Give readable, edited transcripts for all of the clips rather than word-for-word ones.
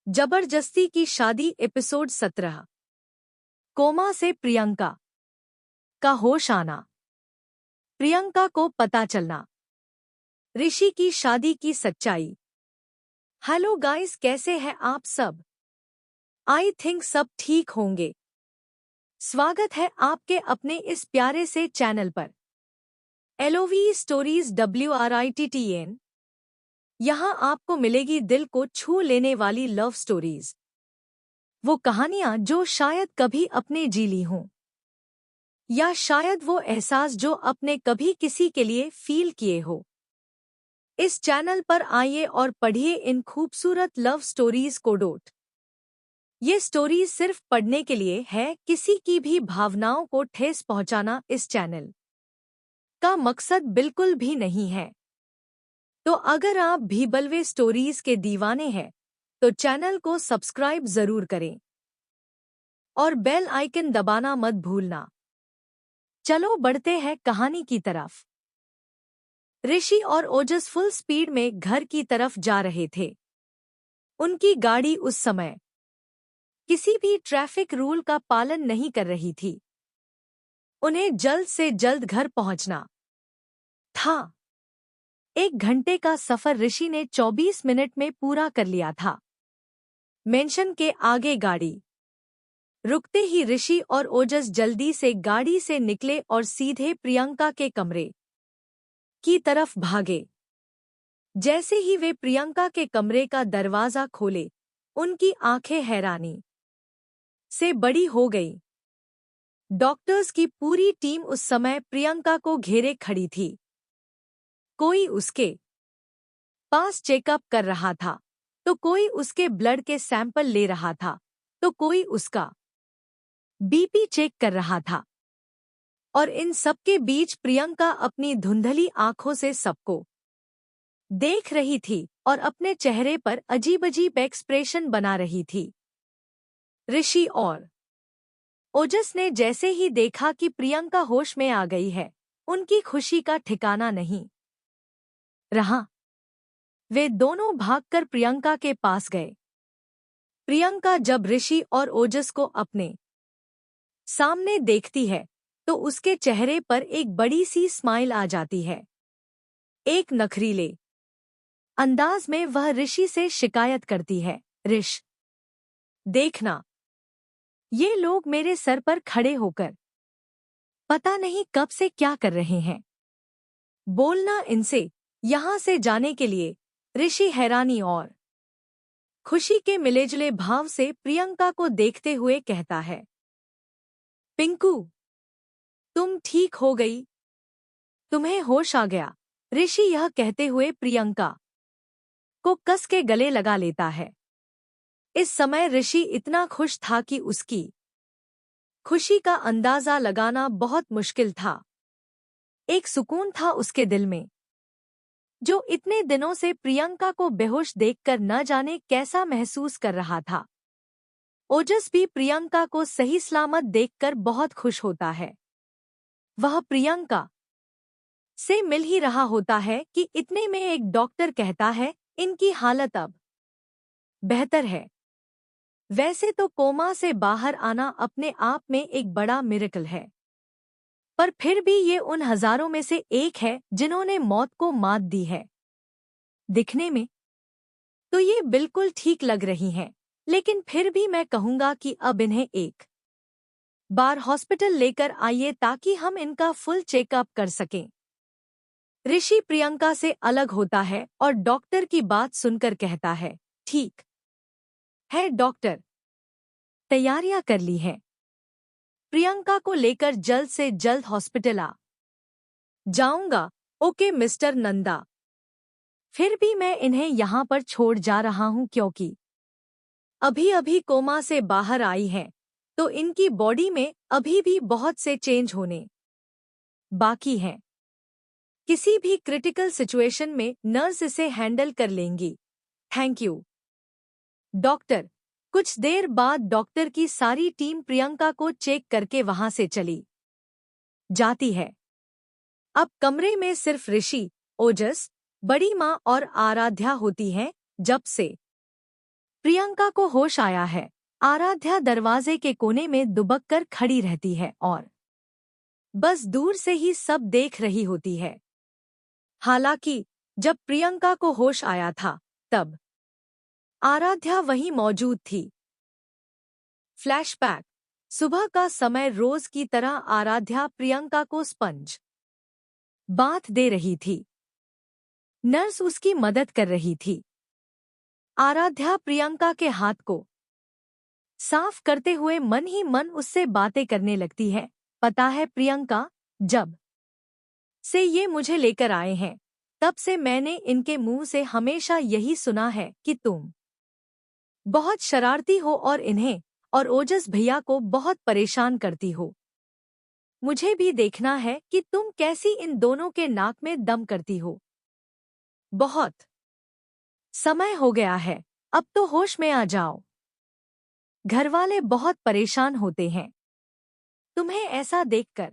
जबरदस्ती की शादी एपिसोड 17। कोमा से प्रियंका का होश आना। प्रियंका को पता चलना। ऋषि की शादी की सच्चाई। हेलो गाइस, कैसे हैं आप सब? आई थिंक सब ठीक होंगे। स्वागत है आपके अपने इस प्यारे से चैनल पर, LOV स्टोरीज WRITTN। यहाँ आपको मिलेगी दिल को छू लेने वाली लव स्टोरीज, वो कहानियां जो शायद कभी अपने जी ली हों, या शायद वो एहसास जो अपने कभी किसी के लिए फील किए हो। इस चैनल पर आइए और पढ़िए इन खूबसूरत लव स्टोरीज को। ये स्टोरीज सिर्फ पढ़ने के लिए है, किसी की भी भावनाओं को ठेस पहुंचाना इस चैनल का मकसद बिल्कुल भी नहीं है। तो अगर आप भी बलवे स्टोरीज के दीवाने हैं तो चैनल को सब्सक्राइब जरूर करें और बेल आइकन दबाना मत भूलना। चलो बढ़ते हैं कहानी की तरफ। ऋषि और ओजस फुल स्पीड में घर की तरफ जा रहे थे। उनकी गाड़ी उस समय किसी भी ट्रैफिक रूल का पालन नहीं कर रही थी। उन्हें जल्द से जल्द घर पहुंचना था। 1 घंटे का सफर ऋषि ने 24 मिनट में पूरा कर लिया था। मेंशन के आगे गाड़ी रुकते ही ऋषि और ओजस जल्दी से गाड़ी से निकले और सीधे प्रियंका के कमरे की तरफ भागे। जैसे ही वे प्रियंका के कमरे का दरवाजा खोले, उनकी आंखें हैरानी से बड़ी हो गई। डॉक्टर्स की पूरी टीम उस समय प्रियंका को घेरे खड़ी थी। कोई उसके पास चेकअप कर रहा था, तो कोई उसके ब्लड के सैंपल ले रहा था, तो कोई उसका BP चेक कर रहा था। और इन सबके बीच प्रियंका अपनी धुंधली आंखों से सबको देख रही थी और अपने चेहरे पर अजीब-अजीब एक्सप्रेशन बना रही थी। ऋषि और ओजस ने जैसे ही देखा कि प्रियंका होश में आ गई है, उनकी खुशी का ठिकाना नहीं रहा। वे दोनों भागकर प्रियंका के पास गए। प्रियंका जब ऋषि और ओजस को अपने सामने देखती है तो उसके चेहरे पर एक बड़ी सी स्माइल आ जाती है। एक नखरीले अंदाज में वह ऋषि से शिकायत करती है, ऋष, देखना, ये लोग मेरे सर पर खड़े होकर पता नहीं कब से क्या कर रहे हैं। बोलना इनसे, यहाँ से जाने के लिए। ऋषि हैरानी और खुशी के मिलेजुले भाव से प्रियंका को देखते हुए कहता है, पिंकू, तुम ठीक हो गई? तुम्हें होश आ गया? ऋषि यह कहते हुए प्रियंका को कस के गले लगा लेता है। इस समय ऋषि इतना खुश था कि उसकी खुशी का अंदाजा लगाना बहुत मुश्किल था। एक सुकून था उसके दिल में, जो इतने दिनों से प्रियंका को बेहोश देखकर न जाने कैसा महसूस कर रहा था। ओजस भी प्रियंका को सही सलामत देखकर बहुत खुश होता है। वह प्रियंका से मिल ही रहा होता है कि इतने में एक डॉक्टर कहता है, इनकी हालत अब बेहतर है। वैसे तो कोमा से बाहर आना अपने आप में एक बड़ा मिरेकल है, पर फिर भी ये उन हजारों में से एक है जिन्होंने मौत को मात दी है। दिखने में तो ये बिल्कुल ठीक लग रही हैं, लेकिन फिर भी मैं कहूँगा कि अब इन्हें एक बार हॉस्पिटल लेकर आइए ताकि हम इनका फुल चेकअप कर सकें। ऋषि प्रियंका से अलग होता है और डॉक्टर की बात सुनकर कहता है, ठीक है डॉक्टर, तैयारियां कर ली हैं। प्रियंका को लेकर जल्द से जल्द हॉस्पिटल आ जाऊंगा। ओके मिस्टर नंदा, फिर भी मैं इन्हें यहाँ पर छोड़ जा रहा हूँ क्योंकि अभी अभी कोमा से बाहर आई हैं, तो इनकी बॉडी में अभी भी बहुत से चेंज होने बाकी हैं। किसी भी क्रिटिकल सिचुएशन में नर्स इसे हैंडल कर लेंगी। Thank you doctor. कुछ देर बाद डॉक्टर की सारी टीम प्रियंका को चेक करके वहां से चली जाती है। अब कमरे में सिर्फ ऋषि, ओजस, बड़ी माँ और आराध्या होती हैं। जब से प्रियंका को होश आया है। आराध्या दरवाजे के कोने में दुबक कर खड़ी रहती है और बस दूर से ही सब देख रही होती है। हालांकि जब प्रियंका को होश आया था तब आराध्या वहीं मौजूद थी। फ्लैशबैक। सुबह का समय रोज की तरह आराध्या प्रियंका को स्पंज बाथ दे रही थी। नर्स उसकी मदद कर रही थी। आराध्या प्रियंका के हाथ को साफ करते हुए मन ही मन उससे बातें करने लगती है। पता है प्रियंका, जब से ये मुझे लेकर आए हैं तब से मैंने इनके मुंह से हमेशा यही सुना है कि तुम बहुत शरारती हो और इन्हें और ओजस भैया को बहुत परेशान करती हो। मुझे भी देखना है कि तुम कैसी इन दोनों के नाक में दम करती हो। बहुत समय हो गया है, अब तो होश में आ जाओ। घरवाले बहुत परेशान होते हैं तुम्हें ऐसा देखकर,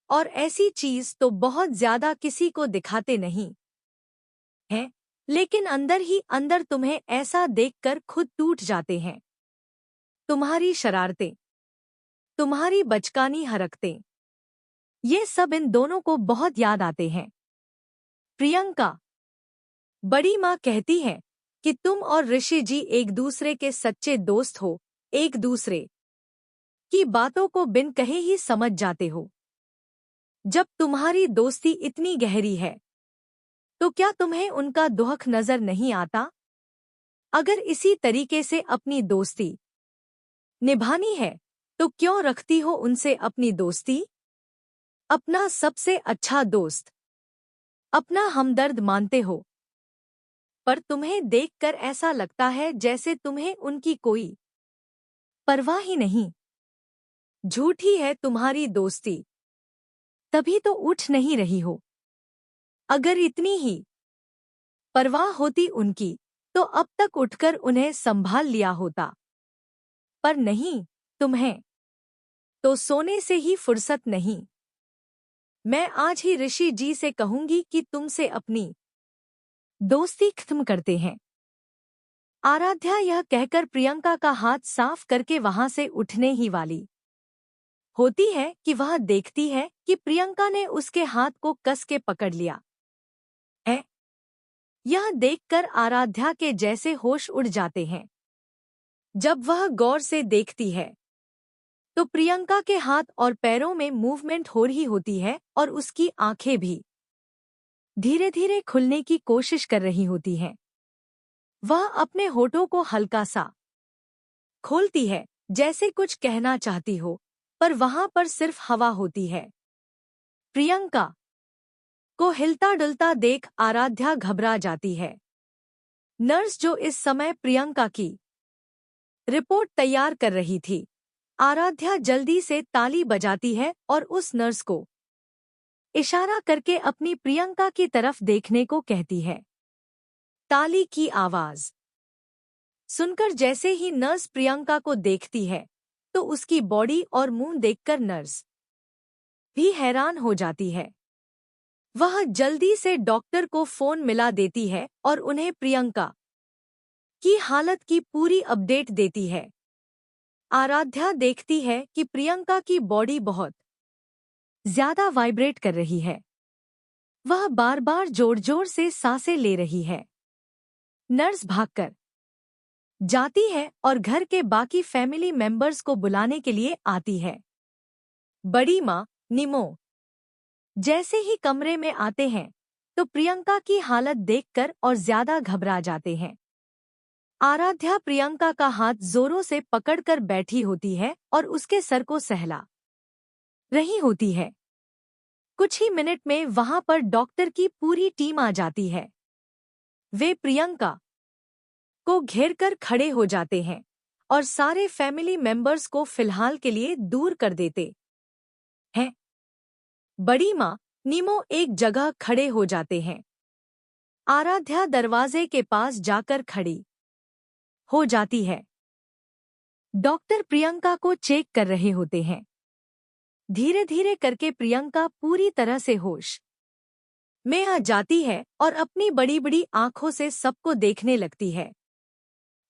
और ऐसी चीज तो बहुत ज्यादा किसी को दिखाते नहीं हैं, लेकिन अंदर ही अंदर तुम्हें ऐसा देखकर खुद टूट जाते हैं। तुम्हारी शरारतें, तुम्हारी बचकानी हरकतें, ये सब इन दोनों को बहुत याद आते हैं। प्रियंका, बड़ी माँ कहती है कि तुम और ऋषि जी एक दूसरे के सच्चे दोस्त हो, एक दूसरे की बातों को बिन कहे ही समझ जाते हो। जब तुम्हारी दोस्ती इतनी गहरी है तो क्या तुम्हें उनका दुख नजर नहीं आता? अगर इसी तरीके से अपनी दोस्ती निभानी है तो क्यों रखती हो उनसे अपनी दोस्ती? अपना सबसे अच्छा दोस्त, अपना हमदर्द मानते हो, पर तुम्हें देखकर ऐसा लगता है जैसे तुम्हें उनकी कोई परवाह ही नहीं। झूठी है तुम्हारी दोस्ती, तभी तो उठ नहीं रही हो। अगर इतनी ही परवाह होती उनकी तो अब तक उठकर उन्हें संभाल लिया होता, पर नहीं, तुम्हें तो सोने से ही फुर्सत नहीं। मैं आज ही ऋषि जी से कहूंगी कि तुमसे अपनी दोस्ती खत्म करते हैं। आराध्या यह कहकर प्रियंका का हाथ साफ करके वहां से उठने ही वाली होती है कि वह देखती है कि प्रियंका ने उसके हाथ को कस के पकड़ लिया है। यह देखकर आराध्या के जैसे होश उड़ जाते हैं। जब वह गौर से देखती है तो प्रियंका के हाथ और पैरों में मूवमेंट हो रही होती है और उसकी आंखें भी धीरे धीरे खुलने की कोशिश कर रही होती हैं। वह अपने होठों को हल्का सा खोलती है जैसे कुछ कहना चाहती हो, पर वहां पर सिर्फ हवा होती है। प्रियंका को हिलता डुलता देख आराध्या घबरा जाती है। नर्स जो इस समय प्रियंका की रिपोर्ट तैयार कर रही थी, आराध्या जल्दी से ताली बजाती है और उस नर्स को इशारा करके अपनी प्रियंका की तरफ देखने को कहती है। ताली की आवाज सुनकर जैसे ही नर्स प्रियंका को देखती है तो उसकी बॉडी और मुंह देखकर नर्स भी हैरान हो जाती है। वह जल्दी से डॉक्टर को फोन मिला देती है और उन्हें प्रियंका की हालत की पूरी अपडेट देती है। आराध्या देखती है कि प्रियंका की बॉडी बहुत ज्यादा वाइब्रेट कर रही है। वह बार बार जोर जोर से सांसें ले रही है। नर्स भागकर जाती है और घर के बाकी फैमिली मेंबर्स को बुलाने के लिए आती है। बड़ी माँ निमो जैसे ही कमरे में आते हैं तो प्रियंका की हालत देखकर और ज्यादा घबरा जाते हैं। आराध्या प्रियंका का हाथ जोरों से पकड़कर बैठी होती है और उसके सर को सहला रही होती है। कुछ ही मिनट में वहां पर डॉक्टर की पूरी टीम आ जाती है। वे प्रियंका को घेरकर खड़े हो जाते हैं और सारे फैमिली मेंबर्स को फिलहाल के लिए दूर कर देते हैं। बड़ी माँ नीमो एक जगह खड़े हो जाते हैं। आराध्या दरवाजे के पास जाकर खड़ी हो जाती है। डॉक्टर प्रियंका को चेक कर रहे होते हैं। धीरे धीरे करके प्रियंका पूरी तरह से होश में आ जाती है और अपनी बड़ी बड़ी आंखों से सबको देखने लगती है।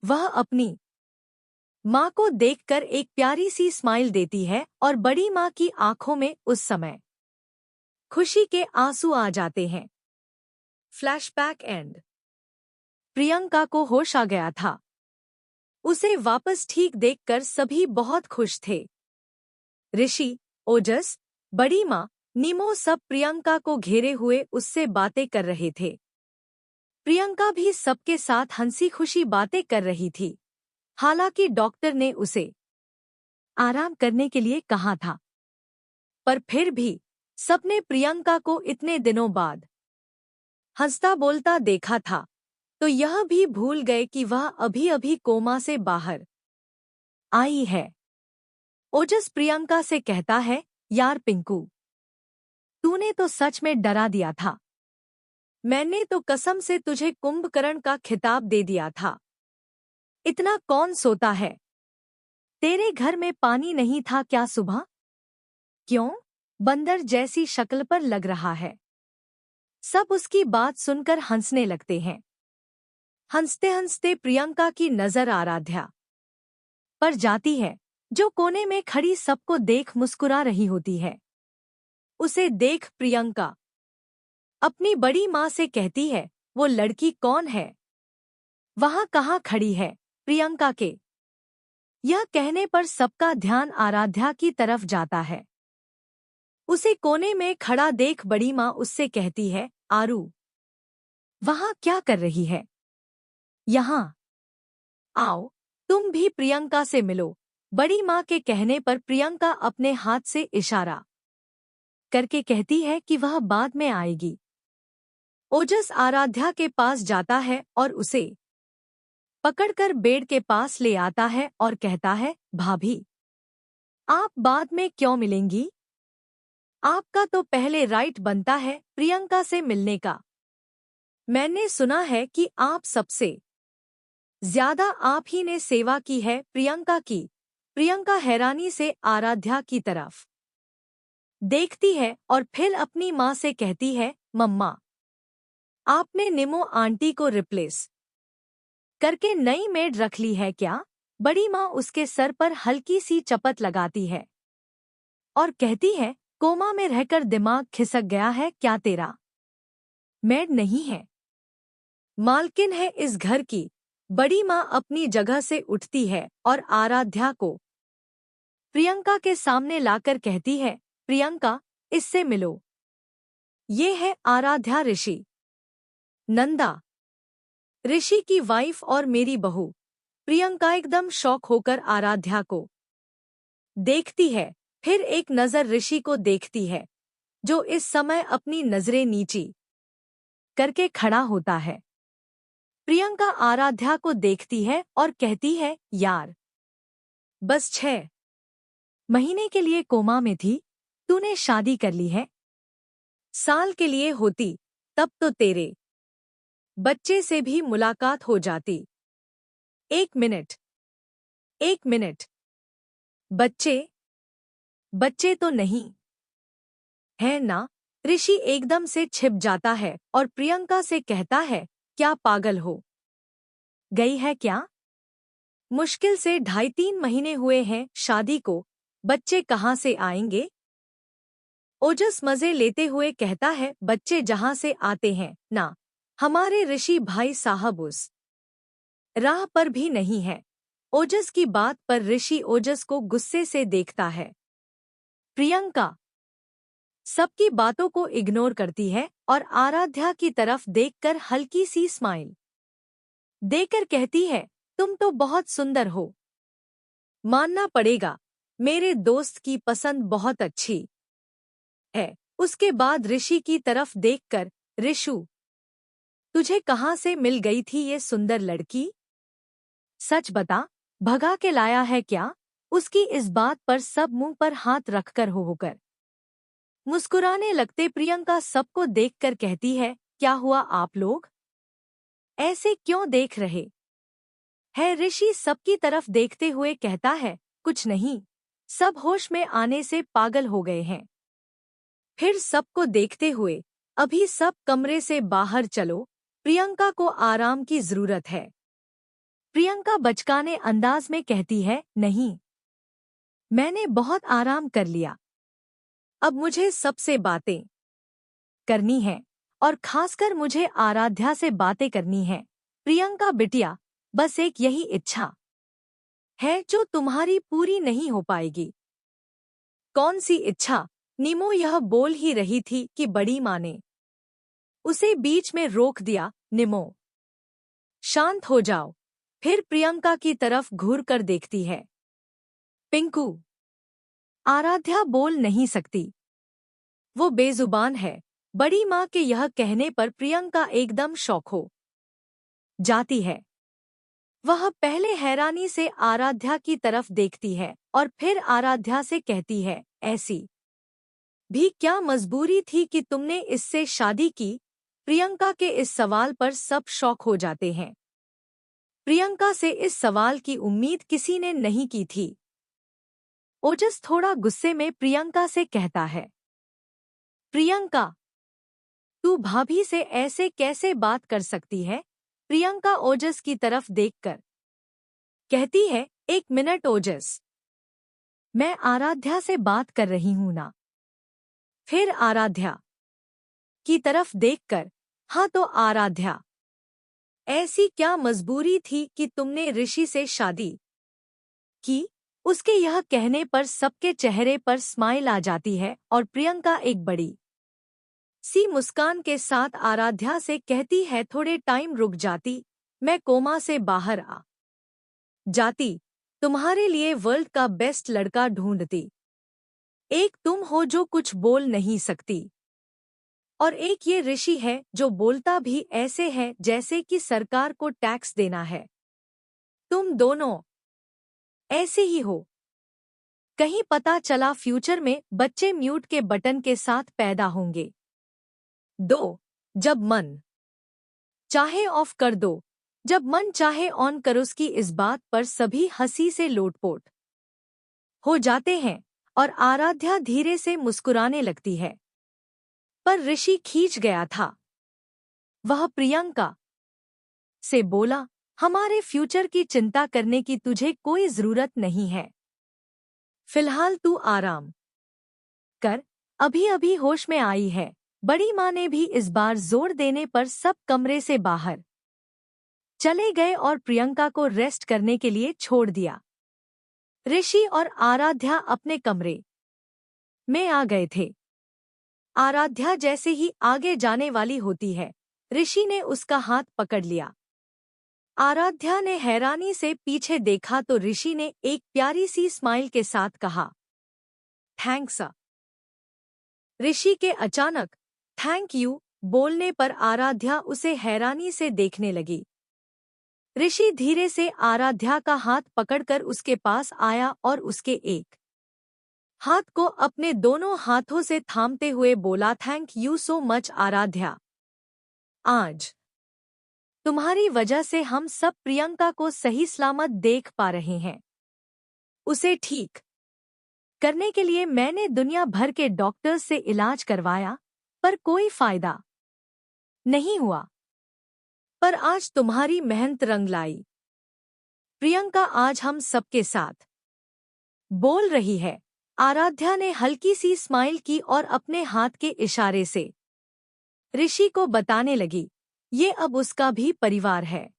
वह अपनी माँ को देखकर एक प्यारी सी स्माइल देती है और बड़ी माँ की आंखों में उस समय खुशी के आंसू आ जाते हैं। Flashback and. प्रियंका को होश आ गया था। उसे वापस ठीक देखकर सभी बहुत खुश थे। ऋषि, ओजस, बड़ी माँ, नीमो सब प्रियंका को घेरे हुए उससे बातें कर रहे थे। प्रियंका भी सबके साथ हंसी खुशी बातें कर रही थी। हालांकि डॉक्टर ने उसे आराम करने के लिए कहा था, पर फिर भी सबने प्रियंका को इतने दिनों बाद हंसता बोलता देखा था, तो यह भी भूल गए कि वह अभी अभी कोमा से बाहर आई है। ओजस प्रियंका से कहता है, यार पिंकू, तूने तो सच में डरा दिया था। मैंने तो कसम से तुझे कुंभकर्ण का खिताब दे दिया था। इतना कौन सोता है? तेरे घर में पानी नहीं था क्या सुबह? क्यों? बंदर जैसी शक्ल पर लग रहा है। सब उसकी बात सुनकर हंसने लगते हैं। हंसते हंसते प्रियंका की नजर आराध्या पर जाती है, जो कोने में खड़ी सबको देख मुस्कुरा रही होती है। उसे देख प्रियंका अपनी बड़ी माँ से कहती है, वो लड़की कौन है? वहाँ कहाँ खड़ी है? प्रियंका के यह कहने पर सबका ध्यान आराध्या की तरफ जाता है। उसे कोने में खड़ा देख बड़ी माँ उससे कहती है, आरू, वहाँ क्या कर रही है? यहाँ आओ, तुम भी प्रियंका से मिलो। बड़ी माँ के कहने पर प्रियंका अपने हाथ से इशारा करके कहती है कि वह बाद में आएगी। ओजस आराध्या के पास जाता है और उसे पकड़कर बेड के पास ले आता है और कहता है, भाभी, आप बाद में क्यों मिलेंगी? आपका तो पहले राइट बनता है प्रियंका से मिलने का। मैंने सुना है कि आप सबसे ज्यादा आप ही ने सेवा की है प्रियंका की। प्रियंका हैरानी से आराध्या की तरफ देखती है और फिर अपनी माँ से कहती है, मम्मा, आपने निमो आंटी को रिप्लेस करके नई मेड रख ली है क्या? बड़ी माँ उसके सर पर हल्की सी चपत लगाती है और कहती है, कोमा में रहकर दिमाग खिसक गया है क्या तेरा? मेड नहीं है, मालकिन है इस घर की। बड़ी माँ अपनी जगह से उठती है और आराध्या को प्रियंका के सामने लाकर कहती है, प्रियंका, इससे मिलो। ये है आराध्या, ऋषि, नंदा, ऋषि की वाइफ और मेरी बहू। प्रियंका एकदम शॉक होकर आराध्या को देखती है, फिर एक नजर ऋषि को देखती है, जो इस समय अपनी नजरें नीची करके खड़ा होता है। प्रियंका आराध्या को देखती है और कहती है, यार, बस 6 महीने के लिए कोमा में थी, तूने शादी कर ली है। साल के लिए होती तब तो तेरे बच्चे से भी मुलाकात हो जाती। 1 मिनट, 1 मिनट, बच्चे बच्चे तो नहीं है ना? ऋषि एकदम से छिप जाता है और प्रियंका से कहता है, क्या पागल हो गई है क्या? मुश्किल से 2.5-3 महीने हुए हैं शादी को, बच्चे कहाँ से आएंगे? ओजस मजे लेते हुए कहता है, बच्चे जहाँ से आते हैं ना, हमारे ऋषि भाई साहब उस राह पर भी नहीं है। ओजस की बात पर ऋषि ओजस को गुस्से से देखता है। प्रियंका सबकी बातों को इग्नोर करती है और आराध्या की तरफ देखकर हल्की सी स्माइल देकर कहती है, तुम तो बहुत सुंदर हो। मानना पड़ेगा, मेरे दोस्त की पसंद बहुत अच्छी है। उसके बाद ऋषि की तरफ देखकर, ऋषु, तुझे कहाँ से मिल गई थी ये सुंदर लड़की? सच बता, भगा के लाया है क्या? उसकी इस बात पर सब मुंह पर हाथ रखकर होकर मुस्कुराने लगते। प्रियंका सबको देखकर कहती है, क्या हुआ आप लोग ऐसे क्यों देख रहे है? ऋषि सबकी तरफ देखते हुए कहता है, कुछ नहीं, सब होश में आने से पागल हो गए हैं। फिर सबको देखते हुए, अभी सब कमरे से बाहर चलो, प्रियंका को आराम की जरूरत है। प्रियंका बचकाने अंदाज में कहती है, नहीं, मैंने बहुत आराम कर लिया। अब मुझे सबसे बातें करनी है, और खासकर मुझे आराध्या से बातें करनी है। प्रियंका बिटिया, बस एक यही इच्छा है जो तुम्हारी पूरी नहीं हो पाएगी। कौन सी इच्छा? नीमो यह बोल ही रही थी कि बड़ी माँ ने उसे बीच में रोक दिया। निमो, शांत हो जाओ। फिर प्रियंका की तरफ घूर कर देखती है। पिंकू। आराध्या बोल नहीं सकती, वो बेजुबान है। बड़ी माँ के यह कहने पर प्रियंका एकदम शॉक हो जाती है। वह पहले हैरानी से आराध्या की तरफ देखती है और फिर आराध्या से कहती है, ऐसी भी क्या मजबूरी थी कि तुमने इससे शादी की? प्रियंका के इस सवाल पर सब शॉक हो जाते हैं। प्रियंका से इस सवाल की उम्मीद किसी ने नहीं की थी। ओजस थोड़ा गुस्से में प्रियंका से कहता है, प्रियंका, तू भाभी से ऐसे कैसे बात कर सकती है? प्रियंका ओजस की तरफ देखकर कहती है, एक मिनट ओजस, मैं आराध्या से बात कर रही हूं ना। फिर आराध्या की तरफ देखकर, हाँ तो आराध्या, ऐसी क्या मजबूरी थी कि तुमने ऋषि से शादी की? उसके यह कहने पर सबके चेहरे पर स्माइल आ जाती है और प्रियंका एक बड़ी सी मुस्कान के साथ आराध्या से कहती है, थोड़े टाइम रुक जाती, मैं कोमा से बाहर आ जाती, तुम्हारे लिए वर्ल्ड का बेस्ट लड़का ढूंढती। एक तुम हो जो कुछ बोल नहीं सकती, और एक ये ऋषि है जो बोलता भी ऐसे है जैसे कि सरकार को टैक्स देना है। तुम दोनों ऐसे ही हो। कहीं पता चला फ्यूचर में बच्चे म्यूट के बटन के साथ पैदा होंगे। दो, जब मन चाहे ऑफ कर दो, जब मन चाहे ऑन कर। उसकी इस बात पर सभी हंसी से लोटपोट हो जाते हैं और आराध्या धीरे से मुस्कुराने लगती है। पर ऋषि खींच गया था। वह प्रियंका से बोला, हमारे फ्यूचर की चिंता करने की तुझे कोई जरूरत नहीं है। फिलहाल तू आराम कर, अभी अभी होश में आई है। बड़ी माँ ने भी इस बार जोर देने पर सब कमरे से बाहर चले गए और प्रियंका को रेस्ट करने के लिए छोड़ दिया। ऋषि और आराध्या अपने कमरे में आ गए थे। आराध्या जैसे ही आगे जाने वाली होती है, ऋषि ने उसका हाथ पकड़ लिया। आराध्या ने हैरानी से पीछे देखा तो ऋषि ने एक प्यारी सी स्माइल के साथ कहा, थैंक्स। ऋषि के अचानक थैंक यू बोलने पर आराध्या उसे हैरानी से देखने लगी। ऋषि धीरे से आराध्या का हाथ पकड़कर उसके पास आया और उसके एक हाथ को अपने दोनों हाथों से थामते हुए बोला, thank you so much Aaradhya. आज तुम्हारी वजह से हम सब प्रियंका को सही सलामत देख पा रहे हैं। उसे ठीक करने के लिए मैंने दुनिया भर के डॉक्टर्स से इलाज करवाया, पर कोई फायदा नहीं हुआ। पर आज तुम्हारी मेहनत रंग लाई। प्रियंका आज हम सबके साथ बोल रही है। आराध्या ने हल्की सी स्माइल की और अपने हाथ के इशारे से ऋषि को बताने लगी, ये अब उसका भी परिवार है।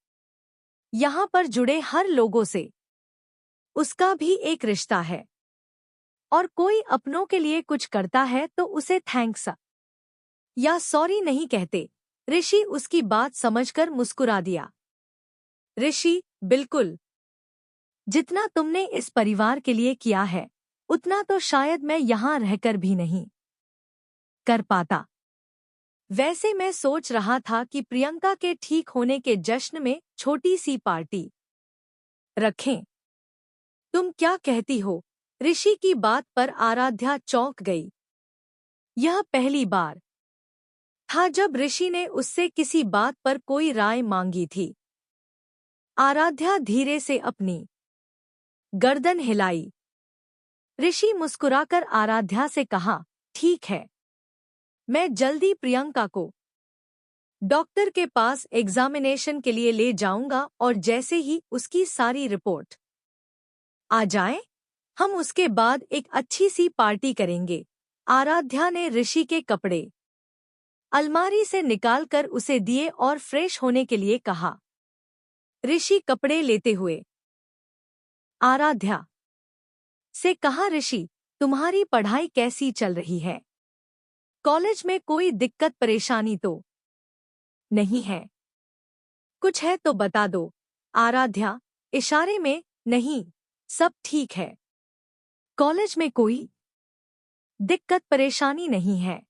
यहाँ पर जुड़े हर लोगों से उसका भी एक रिश्ता है, और कोई अपनों के लिए कुछ करता है तो उसे थैंक्स या सॉरी नहीं कहते। ऋषि उसकी बात समझकर मुस्कुरा दिया। ऋषि, बिल्कुल, जितना तुमने इस परिवार के लिए किया है उतना तो शायद मैं यहाँ रहकर भी नहीं कर पाता। वैसे मैं सोच रहा था कि प्रियंका के ठीक होने के जश्न में छोटी सी पार्टी रखें। तुम क्या कहती हो? ऋषि की बात पर आराध्या चौंक गई। यह पहली बार था जब ऋषि ने उससे किसी बात पर कोई राय मांगी थी। आराध्या धीरे से अपनी गर्दन हिलाई। ऋषि मुस्कुराकर आराध्या से कहा, ठीक है, मैं जल्दी प्रियंका को डॉक्टर के पास एग्जामिनेशन के लिए ले जाऊंगा और जैसे ही उसकी सारी रिपोर्ट आ जाए हम उसके बाद एक अच्छी सी पार्टी करेंगे। आराध्या ने ऋषि के कपड़े अलमारी से निकालकर उसे दिए और फ्रेश होने के लिए कहा। ऋषि कपड़े लेते हुए आराध्या से कहा, ऋषि तुम्हारी पढ़ाई कैसी चल रही है? कॉलेज में कोई दिक्कत परेशानी तो नहीं है? कुछ है तो बता दो। आराध्या इशारे में, नहीं सब ठीक है, कॉलेज में कोई दिक्कत परेशानी नहीं है।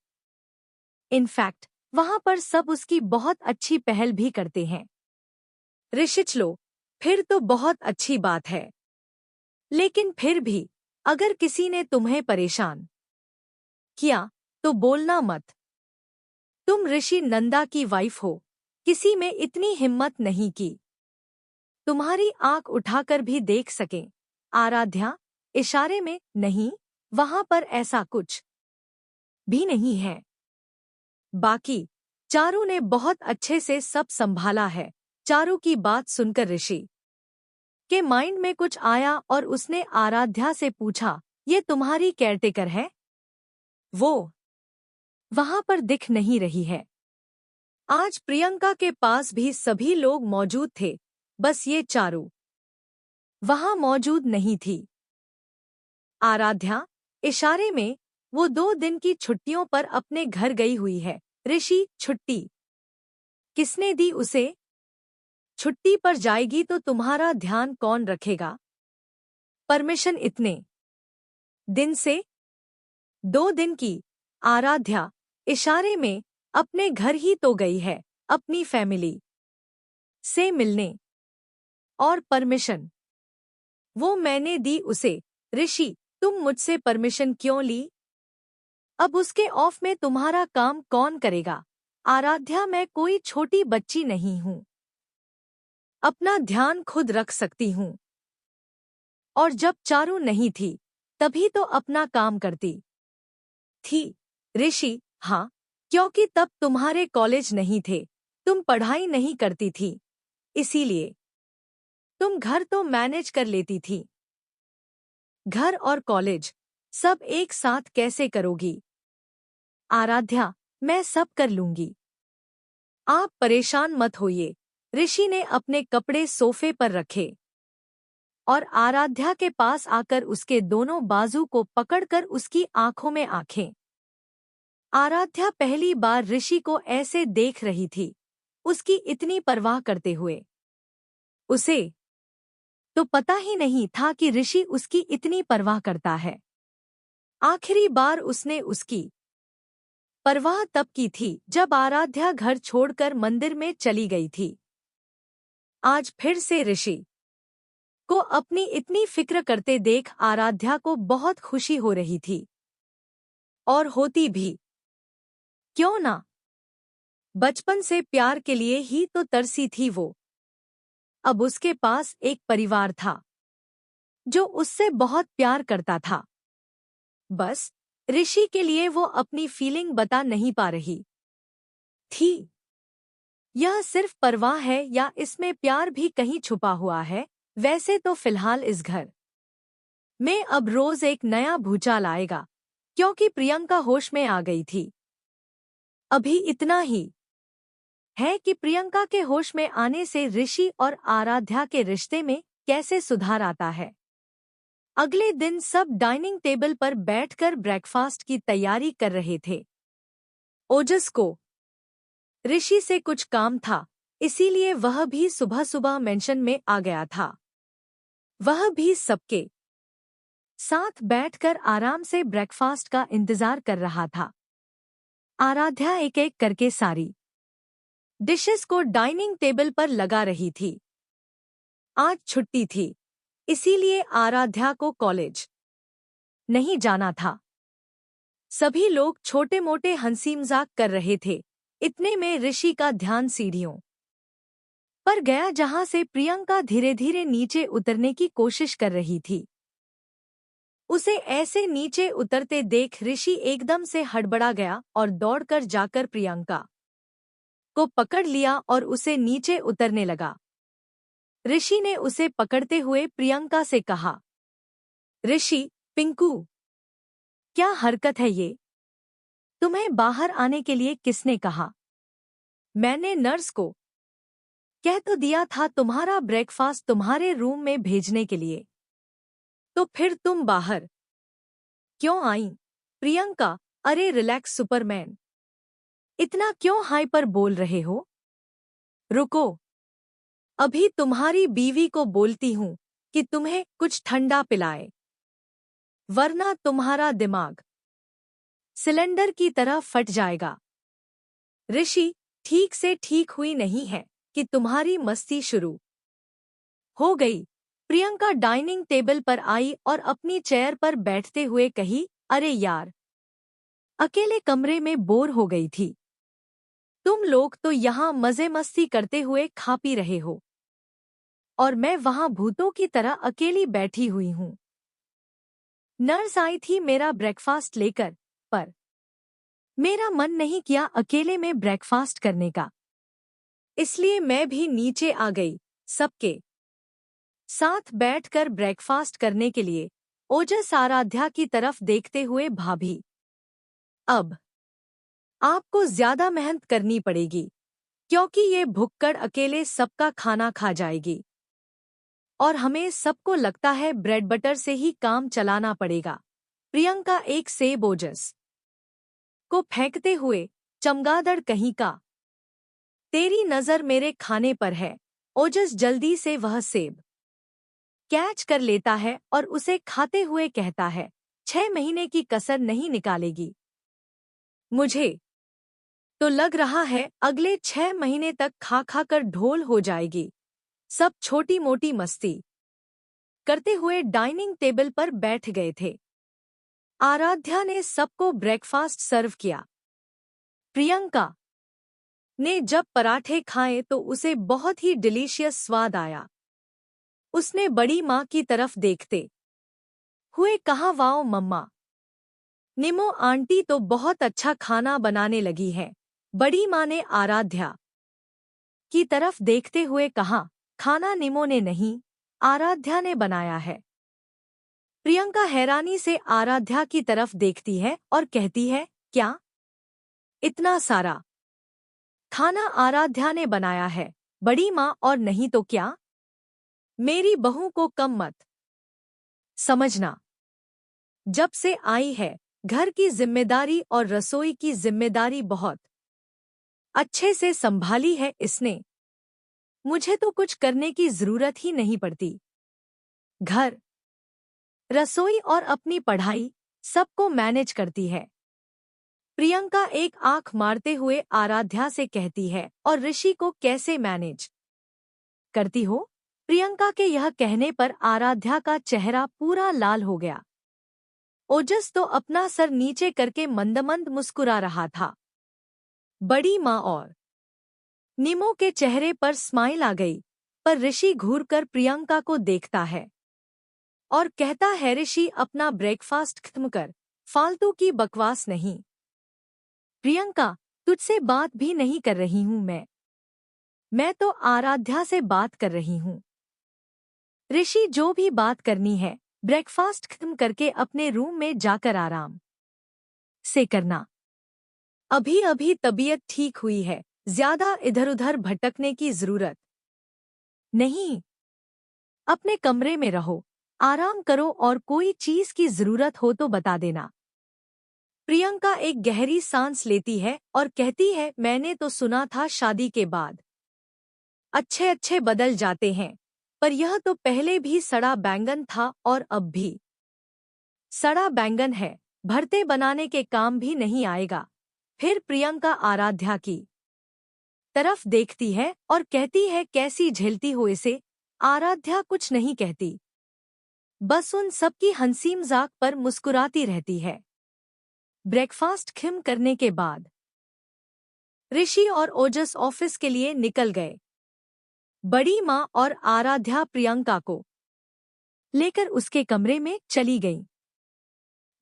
इनफैक्ट वहां पर सब उसकी बहुत अच्छी पहल भी करते हैं। ऋषि चलो फिर तो बहुत अच्छी बात है, लेकिन फिर भी अगर किसी ने तुम्हें परेशान किया तो बोलना मत। तुम ऋषि नंदा की वाइफ हो, किसी में इतनी हिम्मत नहीं की तुम्हारी आंख उठाकर भी देख सकें। आराध्या इशारे में, नहीं वहां पर ऐसा कुछ भी नहीं है। बाकी चारू ने बहुत अच्छे से सब संभाला है। चारू की बात सुनकर ऋषि के माइंड में कुछ आया और उसने आराध्या से पूछा, ये तुम्हारी केयरटेकर है? वो वहां पर दिख नहीं रही है। आज प्रियंका के पास भी सभी लोग मौजूद थे, बस ये चारू वहां मौजूद नहीं थी। आराध्या इशारे में, वो 2 दिन की छुट्टियों पर अपने घर गई हुई है। ऋषि छुट्टी किसने दी उसे? छुट्टी पर जाएगी तो तुम्हारा ध्यान कौन रखेगा? परमिशन इतने दिन से? 2 दिन की? आराध्या इशारे में, अपने घर ही तो गई है, अपनी फैमिली से मिलने। और परमिशन वो मैंने दी उसे। ऋषि तुम मुझसे परमिशन क्यों ली? अब उसके ऑफ में तुम्हारा काम कौन करेगा? आराध्या मैं कोई छोटी बच्ची नहीं हूं, अपना ध्यान खुद रख सकती हूं। और जब चारू नहीं थी तभी तो अपना काम करती थी। ऋषि हाँ, क्योंकि तब तुम्हारे कॉलेज नहीं थे, तुम पढ़ाई नहीं करती थी, इसीलिए तुम घर तो मैनेज कर लेती थी। घर और कॉलेज सब एक साथ कैसे करोगी? आराध्या मैं सब कर लूंगी, आप परेशान मत होइए। ऋषि ने अपने कपड़े सोफे पर रखे और आराध्या के पास आकर उसके दोनों बाजू को पकड़कर उसकी आंखों में आंखें। आराध्या पहली बार ऋषि को ऐसे देख रही थी, उसकी इतनी परवाह करते हुए। उसे तो पता ही नहीं था कि ऋषि उसकी इतनी परवाह करता है। आखिरी बार उसने उसकी परवाह तब की थी जब आराध्या घर छोड़कर मंदिर में चली गई थी। आज फिर से ऋषि को अपनी इतनी फिक्र करते देख आराध्या को बहुत खुशी हो रही थी। और होती भी क्यों ना, बचपन से प्यार के लिए ही तो तरसी थी वो। अब उसके पास एक परिवार था जो उससे बहुत प्यार करता था। बस ऋषि के लिए वो अपनी फीलिंग बता नहीं पा रही थी। यह सिर्फ परवाह है या इसमें प्यार भी कहीं छुपा हुआ है? वैसे तो फिलहाल इस घर में अब रोज एक नया भूचाल आएगा, क्योंकि प्रियंका होश में आ गई थी। अभी इतना ही है कि प्रियंका के होश में आने से ऋषि और आराध्या के रिश्ते में कैसे सुधार आता है। अगले दिन सब डाइनिंग टेबल पर बैठकर ब्रेकफास्ट की तैयारी कर रहे थे। ओजस को ऋषि से कुछ काम था, इसीलिए वह भी सुबह सुबह मेंशन में आ गया था। वह भी सबके साथ बैठकर आराम से ब्रेकफास्ट का इंतजार कर रहा था। आराध्या एक एक करके सारी डिशेस को डाइनिंग टेबल पर लगा रही थी। आज छुट्टी थी, इसीलिए आराध्या को कॉलेज नहीं जाना था। सभी लोग छोटे मोटे हंसी मजाक कर रहे थे। इतने में ऋषि का ध्यान सीढ़ियों पर गया, जहां से प्रियंका धीरे धीरे नीचे उतरने की कोशिश कर रही थी। उसे ऐसे नीचे उतरते देख ऋषि एकदम से हड़बड़ा गया और दौड़कर जाकर प्रियंका को पकड़ लिया और उसे नीचे उतरने लगा। ऋषि ने उसे पकड़ते हुए प्रियंका से कहा, ऋषि, पिंकू, क्या हरकत है ये? तुम्हें बाहर आने के लिए किसने कहा? मैंने नर्स को कह तो दिया था तुम्हारा ब्रेकफास्ट तुम्हारे रूम में भेजने के लिए। तो फिर तुम बाहर क्यों आई? प्रियंका, अरे रिलैक्स सुपरमैन, इतना क्यों हाइपर बोल रहे हो? रुको, अभी तुम्हारी बीवी को बोलती हूँ कि तुम्हें कुछ ठंडा पिलाए, वरना तुम्हारा दिमाग सिलेंडर की तरह फट जाएगा। ऋषि, ठीक से ठीक हुई नहीं है कि तुम्हारी मस्ती शुरू हो गई। प्रियंका डाइनिंग टेबल पर आई और अपनी चेयर पर बैठते हुए कही, अरे यार, अकेले कमरे में बोर हो गई थी। तुम लोग तो यहाँ मजे मस्ती करते हुए खा पी रहे हो और मैं वहाँ भूतों की तरह अकेली बैठी हुई हूँ। नर्स आई थी मेरा ब्रेकफास्ट लेकर, पर मेरा मन नहीं किया अकेले में ब्रेकफास्ट करने का, इसलिए मैं भी नीचे आ गई सबके साथ बैठकर ब्रेकफास्ट करने के लिए। ओजस आराध्या की तरफ देखते हुए, भाभी, अब आपको ज्यादा मेहनत करनी पड़ेगी क्योंकि ये भुक्कड़ अकेले सबका खाना खा जाएगी और हमें सबको लगता है ब्रेड बटर से ही काम चलाना पड़ेगा। प्रियंका एक सेब ओजस को फेंकते हुए, चमगादड़ कहीं का, तेरी नजर मेरे खाने पर है। ओजस जल्दी से वह सेब कैच कर लेता है और उसे खाते हुए कहता है, 6 महीने की कसर नहीं निकालेगी। मुझे तो लग रहा है अगले 6 महीने तक खा खा कर ढोल हो जाएगी। सब छोटी मोटी मस्ती करते हुए डाइनिंग टेबल पर बैठ गए थे। आराध्या ने सबको ब्रेकफास्ट सर्व किया। प्रियंका ने जब पराठे खाए तो उसे बहुत ही डिलीशियस स्वाद आया। उसने बड़ी माँ की तरफ देखते हुए कहा, वाओ मम्मा, निमो आंटी तो बहुत अच्छा खाना बनाने लगी है। बड़ी माँ ने आराध्या की तरफ देखते हुए कहा, खाना निमो ने नहीं, आराध्या ने बनाया है। प्रियंका हैरानी से आराध्या की तरफ देखती है और कहती है, क्या इतना सारा खाना आराध्या ने बनाया है? बड़ी माँ, और नहीं तो क्या? मेरी बहू को कम मत समझना। जब से आई है, घर की जिम्मेदारी और रसोई की जिम्मेदारी बहुत अच्छे से संभाली है इसने। मुझे तो कुछ करने की जरूरत ही नहीं पड़ती। घर, रसोई और अपनी पढ़ाई सबको मैनेज करती है। प्रियंका एक आंख मारते हुए आराध्या से कहती है, और ऋषि को कैसे मैनेज करती हो? प्रियंका के यह कहने पर आराध्या का चेहरा पूरा लाल हो गया। ओजस तो अपना सर नीचे करके मंदमंद मुस्कुरा रहा था। बड़ी माँ और निमो के चेहरे पर स्माइल आ गई, पर ऋषि घूरकर प्रियंका को देखता है और कहता है, ऋषि, अपना ब्रेकफास्ट खत्म कर, फालतू की बकवास नहीं। प्रियंका, तुझसे बात भी नहीं कर रही हूँ मैं तो आराध्या से बात कर रही हूँ। ऋषि, जो भी बात करनी है ब्रेकफास्ट खत्म करके अपने रूम में जाकर आराम से करना। अभी अभी तबीयत ठीक हुई है, ज्यादा इधर उधर भटकने की जरूरत नहीं। अपने कमरे में रहो, आराम करो और कोई चीज की जरूरत हो तो बता देना। प्रियंका एक गहरी सांस लेती है और कहती है, मैंने तो सुना था शादी के बाद अच्छे अच्छे बदल जाते हैं, पर यह तो पहले भी सड़ा बैंगन था और अब भी सड़ा बैंगन है, भरते बनाने के काम भी नहीं आएगा। फिर प्रियंका आराध्या की तरफ देखती है और कहती है, कैसी झेलती हो इसे? आराध्या कुछ नहीं कहती, बस उन सबकी हंसी मजाक पर मुस्कुराती रहती है। ब्रेकफास्ट खत्म करने के बाद ऋषि और ओजस ऑफिस के लिए निकल गए। बड़ी माँ और आराध्या प्रियंका को लेकर उसके कमरे में चली गईं।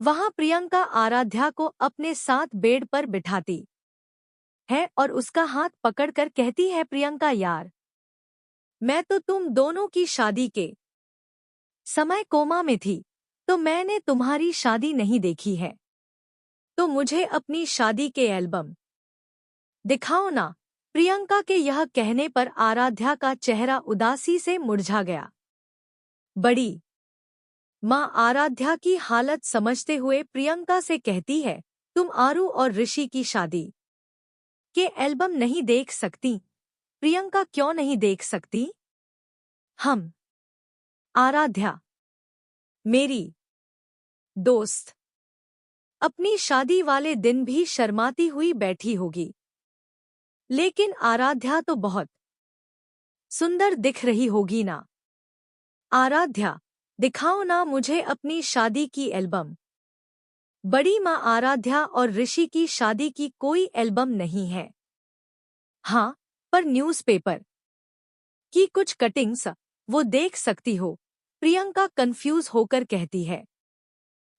वहां प्रियंका आराध्या को अपने साथ बेड पर बिठाती है और उसका हाथ पकड़कर कहती है, प्रियंका यार, मैं तो तुम दोनों की शादी के समय कोमा में थी, तो मैंने तुम्हारी शादी नहीं देखी है। तो मुझे अपनी शादी के एल्बम दिखाओ ना। प्रियंका के यह कहने पर आराध्या का चेहरा उदासी से मुरझा गया। बड़ी माँ आराध्या की हालत समझते हुए प्रियंका से कहती है, तुम आरू और ऋषि की शादी के एल्बम नहीं देख सकती? प्रियंका क्यों नहीं देख सकती? हम आराध्या, मेरी दोस्त, अपनी शादी वाले दिन भी शर्माती हुई बैठी होगी, लेकिन आराध्या तो बहुत सुंदर दिख रही होगी ना। आराध्या, दिखाओ ना मुझे अपनी शादी की एल्बम। बड़ी माँ आराध्या और ऋषि की शादी की कोई एल्बम नहीं है। हाँ, पर न्यूज़पेपर की कुछ कटिंग्स वो देख सकती हो। प्रियंका कंफ्यूज होकर कहती है।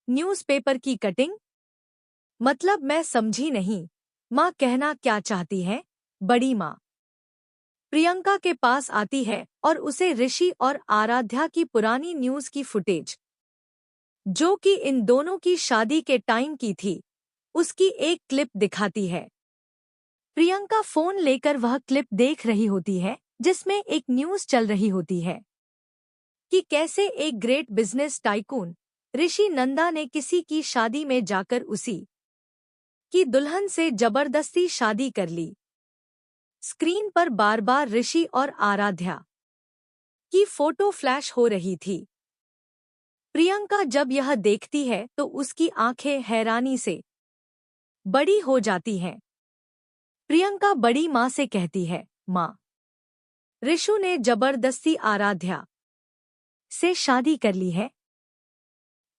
न्यूज़पेपर की कटिंग? मतलब मैं समझी नहीं। माँ कहना क्या चाहती है? बड़ी माँ प्रियंका के पास आती है और उसे ऋषि और आराध्या की पुरानी न्यूज़ की फुटेज, जो कि इन दोनों की शादी के टाइम की थी, उसकी एक क्लिप दिखाती है। प्रियंका फोन लेकर वह क्लिप देख रही होती है, जिसमें एक न्यूज़ चल रही होती है कि कैसे एक ग्रेट बिजनेस टाइकून ऋषि नंदा ने किसी की शादी में जाकर उसी की दुल्हन से जबरदस्ती शादी कर ली। स्क्रीन पर बार बार ऋषि और आराध्या की फोटो फ्लैश हो रही थी। प्रियंका जब यह देखती है तो उसकी आंखें हैरानी से बड़ी हो जाती हैं। प्रियंका बड़ी माँ से कहती है, माँ, ऋषु ने जबरदस्ती आराध्या से शादी कर ली है।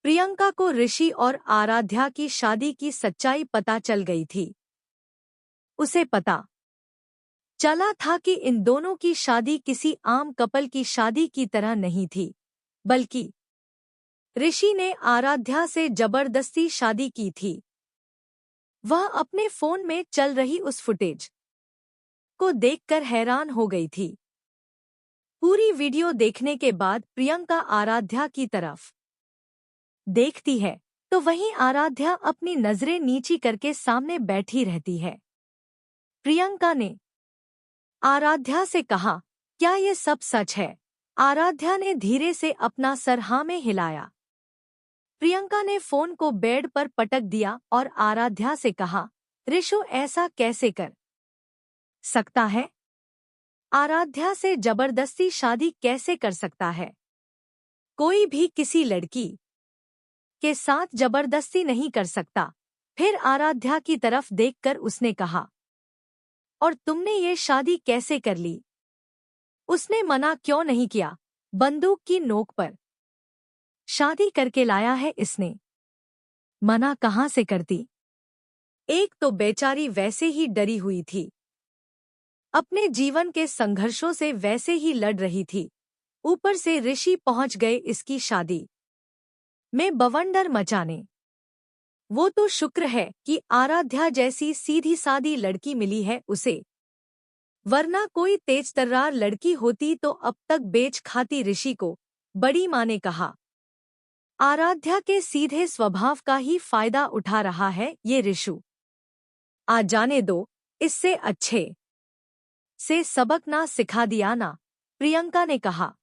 प्रियंका को ऋषि और आराध्या की शादी की सच्चाई पता चल गई थी। उसे पता चला था कि इन दोनों की शादी किसी आम कपल की शादी की तरह नहीं थी, बल्कि ऋषि ने आराध्या से जबरदस्ती शादी की थी। वह अपने फोन में चल रही उस फुटेज को देखकर हैरान हो गई थी। पूरी वीडियो देखने के बाद प्रियंका आराध्या की तरफ देखती है, तो वहीं आराध्या अपनी नजरें नीची करके सामने बैठी रहती है। प्रियंका ने आराध्या से कहा, क्या ये सब सच है? आराध्या ने धीरे से अपना सर हाँ में हिलाया। प्रियंका ने फोन को बेड पर पटक दिया और आराध्या से कहा, ऋषु ऐसा कैसे कर सकता है? आराध्या से जबरदस्ती शादी कैसे कर सकता है? कोई भी किसी लड़की के साथ जबरदस्ती नहीं कर सकता। फिर आराध्या की तरफ देखकर उसने कहा, और तुमने ये शादी कैसे कर ली? उसने मना क्यों नहीं किया? बंदूक की नोक पर शादी करके लाया है इसने। मना कहाँ से करती? एक तो बेचारी वैसे ही डरी हुई थी, अपने जीवन के संघर्षों से वैसे ही लड़ रही थी, ऊपर से ऋषि पहुंच गए इसकी शादी में बवंडर मचाने। वो तो शुक्र है कि आराध्या जैसी सीधी सादी लड़की मिली है उसे, वरना कोई तेजतर्रार लड़की होती तो अब तक बेच खाती ऋषि को। बड़ी माँ ने कहा, आराध्या के सीधे स्वभाव का ही फायदा उठा रहा है ये ऋषु। आ जाने दो, इससे अच्छे से सबक ना सिखा दिया ना। प्रियंका ने कहा।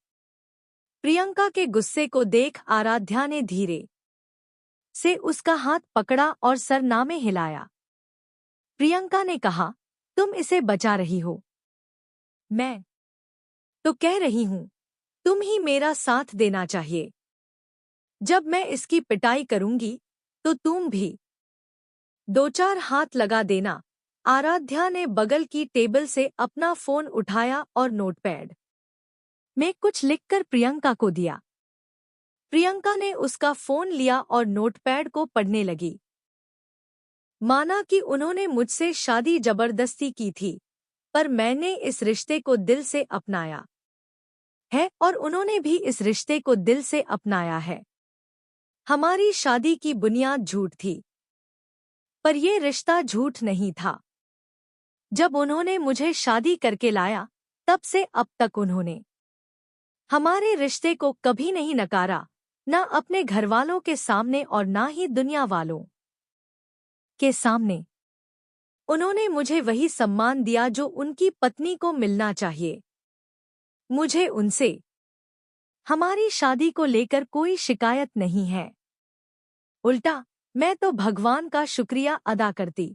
प्रियंका के गुस्से को देख आराध्या ने धीरे से उसका हाथ पकड़ा और सरनामे हिलाया। प्रियंका ने कहा, तुम इसे बचा रही हो। मैं तो कह रही हूं, तुम ही मेरा साथ देना चाहिए। जब मैं इसकी पिटाई करूंगी तो तुम भी दो चार हाथ लगा देना। आराध्या ने बगल की टेबल से अपना फोन उठाया और नोटपैड में कुछ लिखकर प्रियंका को दिया। प्रियंका ने उसका फोन लिया और नोटपैड को पढ़ने लगी। माना कि उन्होंने मुझसे शादी जबरदस्ती की थी, पर मैंने इस रिश्ते को दिल से अपनाया है और उन्होंने भी इस रिश्ते को दिल से अपनाया है। हमारी शादी की बुनियाद झूठ थी, पर यह रिश्ता झूठ नहीं था। जब उन्होंने मुझे शादी करके लाया, तब से अब तक उन्होंने हमारे रिश्ते को कभी नहीं नकारा, न अपने घरवालों के सामने और न ही दुनिया वालों के सामने। उन्होंने मुझे वही सम्मान दिया जो उनकी पत्नी को मिलना चाहिए। मुझे उनसे हमारी शादी को लेकर कोई शिकायत नहीं है। उल्टा मैं तो भगवान का शुक्रिया अदा करती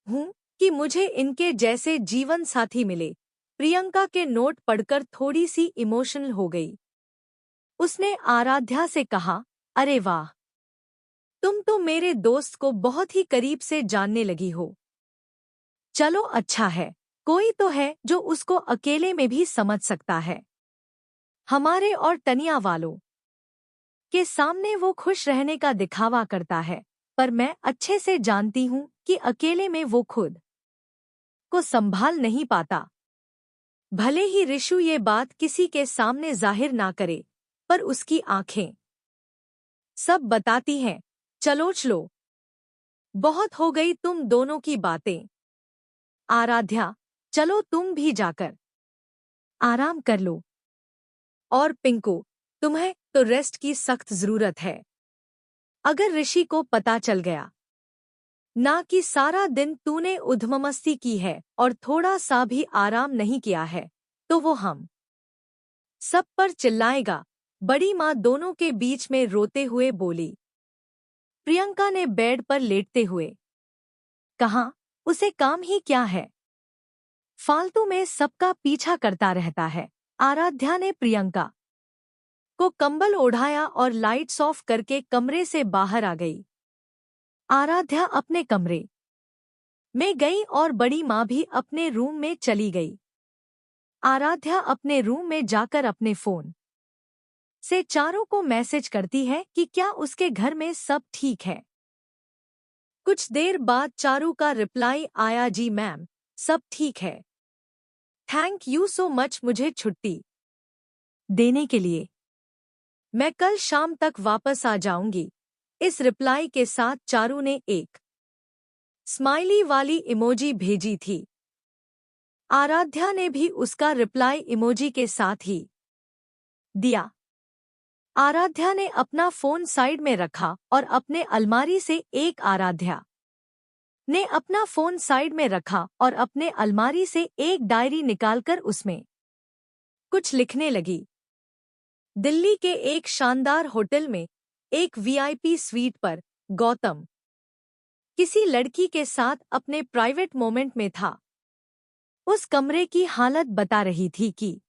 हूँ कि मुझे इनके जैसे जीवन साथी मिले। प्रियंका के नोट पढ़कर थोड़ी सी इमोशनल हो गई। उसने आराध्या से कहा, अरे वाह, तुम तो मेरे दोस्त को बहुत ही करीब से जानने लगी हो। चलो अच्छा है, कोई तो है जो उसको अकेले में भी समझ सकता है। हमारे और तनिया वालों के सामने वो खुश रहने का दिखावा करता है, पर मैं अच्छे से जानती हूँ कि अकेले में वो खुद को संभाल नहीं पाता। भले ही ऋषु ये बात किसी के सामने जाहिर ना करे, पर उसकी आंखें सब बताती हैं। चलो चलो, बहुत हो गई तुम दोनों की बातें। आराध्या, चलो तुम भी जाकर आराम कर लो। और पिंकू, तुम्हें तो रेस्ट की सख्त जरूरत है। अगर ऋषि को पता चल गया ना कि सारा दिन तूने उधमस्ती की है और थोड़ा सा भी आराम नहीं किया है, तो वो हम सब पर चिल्लाएगा। बड़ी माँ दोनों के बीच में रोते हुए बोली। प्रियंका ने बेड पर लेटते हुए कहा, उसे काम ही क्या है, फालतू में सबका पीछा करता रहता है। आराध्या ने प्रियंका को कंबल ओढ़ाया और लाइट्स ऑफ करके कमरे से बाहर आ गई। आराध्या अपने कमरे में गई और बड़ी माँ भी अपने रूम में चली गई। आराध्या अपने रूम में जाकर अपने फोन से चारों को मैसेज करती है कि क्या उसके घर में सब ठीक है। कुछ देर बाद चारू का रिप्लाई आया, जी मैम, सब ठीक है। थैंक यू सो मच मुझे छुट्टी देने के लिए। मैं कल शाम तक वापस आ जाऊंगी। इस रिप्लाई के साथ चारू ने एक स्माइली वाली इमोजी भेजी थी। आराध्या ने भी उसका रिप्लाई इमोजी के साथ ही दिया। आराध्या ने अपना फोन साइड में रखा और अपने अलमारी से एक आराध्या ने अपना फोन साइड में रखा और अपने अलमारी से एक डायरी निकालकर उसमें कुछ लिखने लगी। दिल्ली के एक शानदार होटल में एक वीआईपी स्वीट पर गौतम किसी लड़की के साथ अपने प्राइवेट मोमेंट में था। उस कमरे की हालत बता रही थी कि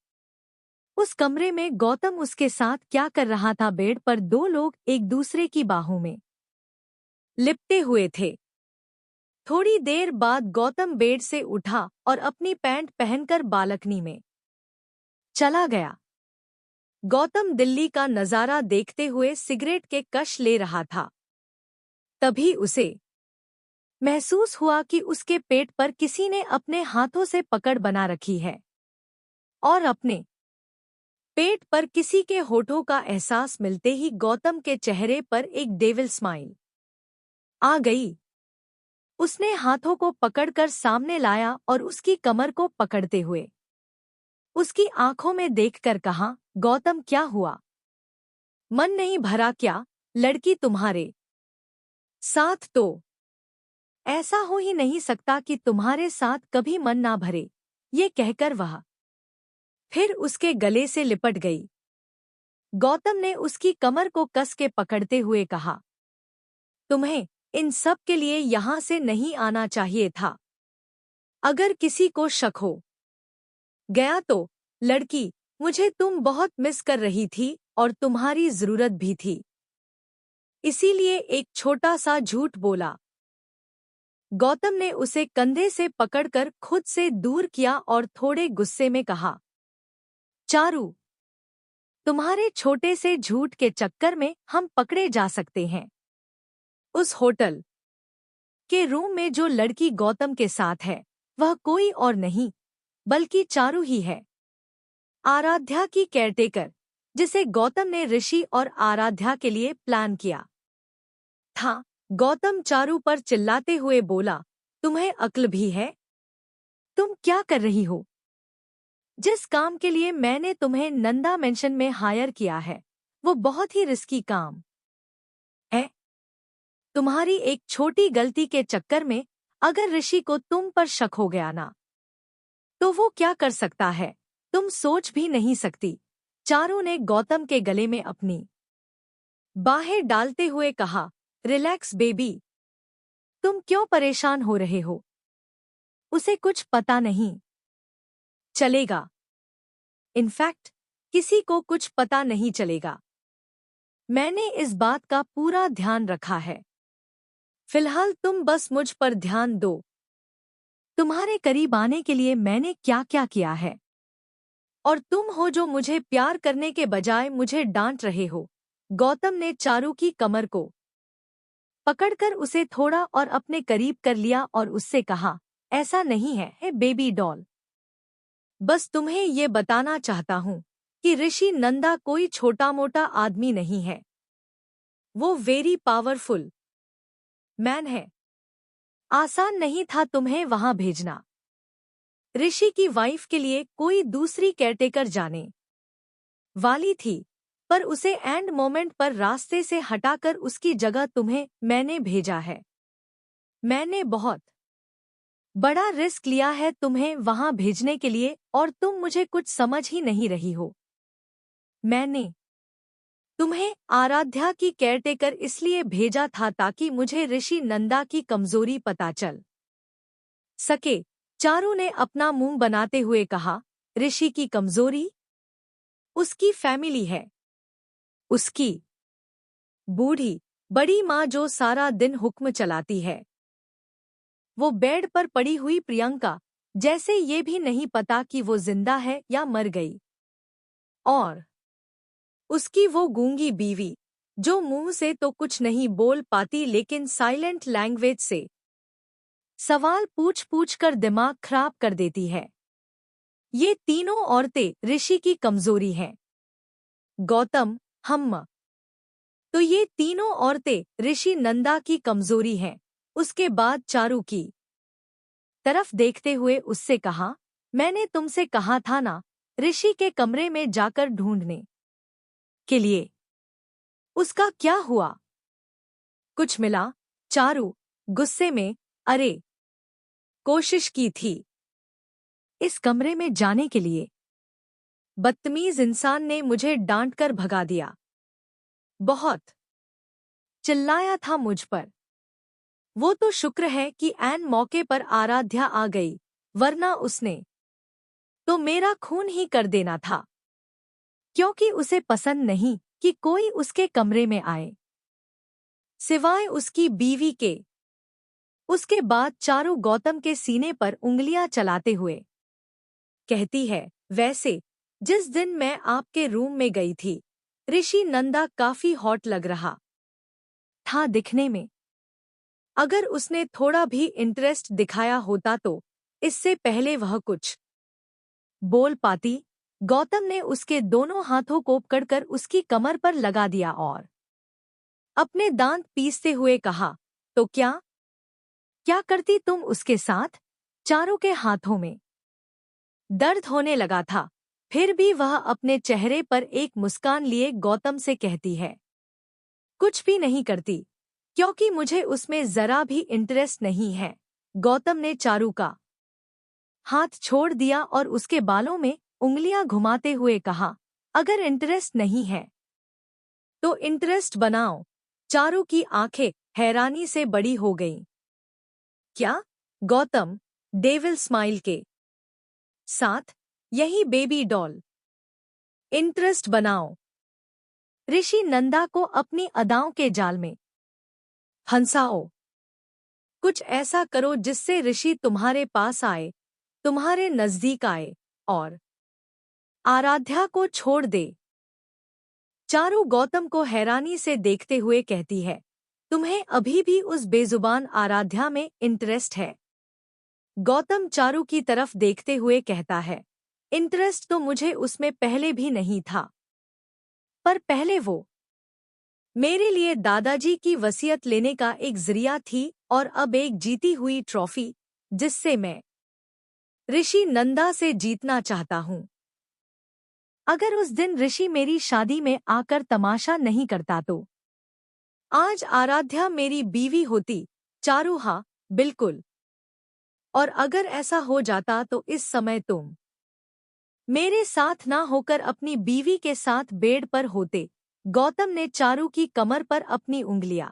उस कमरे में गौतम उसके साथ क्या कर रहा था। बेड पर दो लोग एक दूसरे की बाहों में लिपटे हुए थे। थोड़ी देर बाद गौतम बेड से उठा और अपनी पैंट पहनकर बालकनी में चला गया। गौतम दिल्ली का नजारा देखते हुए सिगरेट के कश ले रहा था। तभी उसे महसूस हुआ कि उसके पेट पर किसी ने अपने हाथों से पकड़ बना रखी है और अपने पेट पर किसी के होठों का एहसास मिलते ही गौतम के चेहरे पर एक डेविल स्माइल आ गई। उसने हाथों को पकड़कर सामने लाया और उसकी कमर को पकड़ते हुए उसकी आंखों में देखकर कहा, गौतम क्या हुआ, मन नहीं भरा क्या? लड़की तुम्हारे साथ तो ऐसा हो ही नहीं सकता कि तुम्हारे साथ कभी मन ना भरे। ये कहकर वह फिर उसके गले से लिपट गई। गौतम ने उसकी कमर को कस के पकड़ते हुए कहा, तुम्हें इन सब के लिए यहां से नहीं आना चाहिए था। अगर किसी को शक हो गया तो लड़की, मुझे तुम बहुत मिस कर रही थी और तुम्हारी जरूरत भी थी, इसीलिए एक छोटा सा झूठ बोला। गौतम ने उसे कंधे से पकड़कर खुद से दूर किया और थोड़े गुस्से में कहा, चारू, तुम्हारे छोटे से झूठ के चक्कर में हम पकड़े जा सकते हैं। उस होटल के रूम में जो लड़की गौतम के साथ है वह कोई और नहीं बल्कि चारू ही है, आराध्या की केयरटेकर, जिसे गौतम ने ऋषि और आराध्या के लिए प्लान किया था। गौतम चारू पर चिल्लाते हुए बोला, तुम्हें अक्ल भी है? तुम क्या कर रही हो? जिस काम के लिए मैंने तुम्हें नंदा मेंशन में हायर किया है, वो बहुत ही रिस्की काम है। तुम्हारी एक छोटी गलती के चक्कर में अगर ऋषि को तुम पर शक हो गया ना, तो वो क्या कर सकता है, तुम सोच भी नहीं सकती। चारू ने गौतम के गले में अपनी बाहें डालते हुए कहा, रिलैक्स बेबी, तुम क्यों परेशान हो रहे हो? उसे कुछ पता नहीं चलेगा। इनफैक्ट किसी को कुछ पता नहीं चलेगा। मैंने इस बात का पूरा ध्यान रखा है। फिलहाल तुम बस मुझ पर ध्यान दो। तुम्हारे करीब आने के लिए मैंने क्या क्या किया है, और तुम हो जो मुझे प्यार करने के बजाय मुझे डांट रहे हो। गौतम ने चारू की कमर को पकड़कर उसे थोड़ा और अपने करीब कर लिया और उससे कहा, ऐसा नहीं है बेबी डॉल। बस तुम्हें ये बताना चाहता हूँ कि ऋषि नंदा कोई छोटा मोटा आदमी नहीं है। वो वेरी पावरफुल मैन है। आसान नहीं था तुम्हें वहां भेजना। ऋषि की वाइफ के लिए कोई दूसरी केयरटेकर जाने वाली थी, पर उसे एंड मोमेंट पर रास्ते से हटाकर उसकी जगह तुम्हें मैंने भेजा है। मैंने बहुत बड़ा रिस्क लिया है तुम्हें वहां भेजने के लिए, और तुम मुझे कुछ समझ ही नहीं रही हो। मैंने तुम्हें आराध्या की केयरटेकर इसलिए भेजा था ताकि मुझे ऋषि नंदा की कमजोरी पता चल सके। चारू ने अपना मुंह बनाते हुए कहा, ऋषि की कमजोरी? उसकी फैमिली है। उसकी बूढ़ी बड़ी माँ जो सारा दिन हुक्म चलाती है। वो बेड पर पड़ी हुई प्रियंका, जैसे ये भी नहीं पता कि वो जिंदा है या मर गई। और उसकी वो गूंगी बीवी, जो मुंह से तो कुछ नहीं बोल पाती लेकिन साइलेंट लैंग्वेज से सवाल पूछ पूछ कर दिमाग खराब कर देती है। ये तीनों औरतें ऋषि की कमजोरी हैं। गौतम, हम तो ये तीनों औरतें ऋषि नंदा की कमजोरी हैं। उसके बाद चारू की तरफ देखते हुए उससे कहा, मैंने तुमसे कहा था ना, ऋषि के कमरे में जाकर ढूंढने के लिए। उसका क्या हुआ? कुछ मिला? चारू गुस्से में, अरे कोशिश की थी इस कमरे में जाने के लिए। बदतमीज इंसान ने मुझे डांटकर भगा दिया। बहुत चिल्लाया था मुझ पर। वो तो शुक्र है कि ऐन मौके पर आराध्या आ गई, वरना उसने तो मेरा खून ही कर देना था, क्योंकि उसे पसंद नहीं कि कोई उसके कमरे में आए सिवाय उसकी बीवी के। उसके बाद चारू गौतम के सीने पर उंगलियां चलाते हुए कहती है, वैसे जिस दिन मैं आपके रूम में गई थी, ऋषि नंदा काफी हॉट लग रहा था दिखने में। अगर उसने थोड़ा भी इंटरेस्ट दिखाया होता तो इससे पहले वह कुछ बोल पाती। गौतम ने उसके दोनों हाथों को पकड़कर उसकी कमर पर लगा दिया और अपने दांत पीसते हुए कहा, तो क्या क्या करती तुम उसके साथ? चारों के हाथों में दर्द होने लगा था, फिर भी वह अपने चेहरे पर एक मुस्कान लिए गौतम से कहती है, कुछ भी नहीं करती, क्योंकि मुझे उसमें जरा भी इंटरेस्ट नहीं है। गौतम ने चारू का हाथ छोड़ दिया और उसके बालों में उंगलियां घुमाते हुए कहा, अगर इंटरेस्ट नहीं है तो इंटरेस्ट बनाओ। चारू की आंखें हैरानी से बड़ी हो गईं। क्या? गौतम डेविल स्माइल के साथ, यही बेबी डॉल इंटरेस्ट बनाओ। ऋषि नंदा को अपनी अदाओं के जाल में फंसाओ। कुछ ऐसा करो जिससे ऋषि तुम्हारे पास आए, तुम्हारे नजदीक आए और आराध्या को छोड़ दे। चारू गौतम को हैरानी से देखते हुए कहती है, तुम्हें अभी भी उस बेजुबान आराध्या में इंटरेस्ट है? गौतम चारू की तरफ देखते हुए कहता है, इंटरेस्ट तो मुझे उसमें पहले भी नहीं था, पर पहले वो मेरे लिए दादाजी की वसीयत लेने का एक जरिया थी और अब एक जीती हुई ट्रॉफी जिससे मैं ऋषि नंदा से जीतना चाहता हूँ। अगर उस दिन ऋषि मेरी शादी में आकर तमाशा नहीं करता तो आज आराध्या मेरी बीवी होती। चारू हाँ, बिल्कुल। और अगर ऐसा हो जाता तो इस समय तुम मेरे साथ ना होकर अपनी बीवी के साथ बेड पर होते। गौतम ने चारू की कमर पर अपनी उंगलियां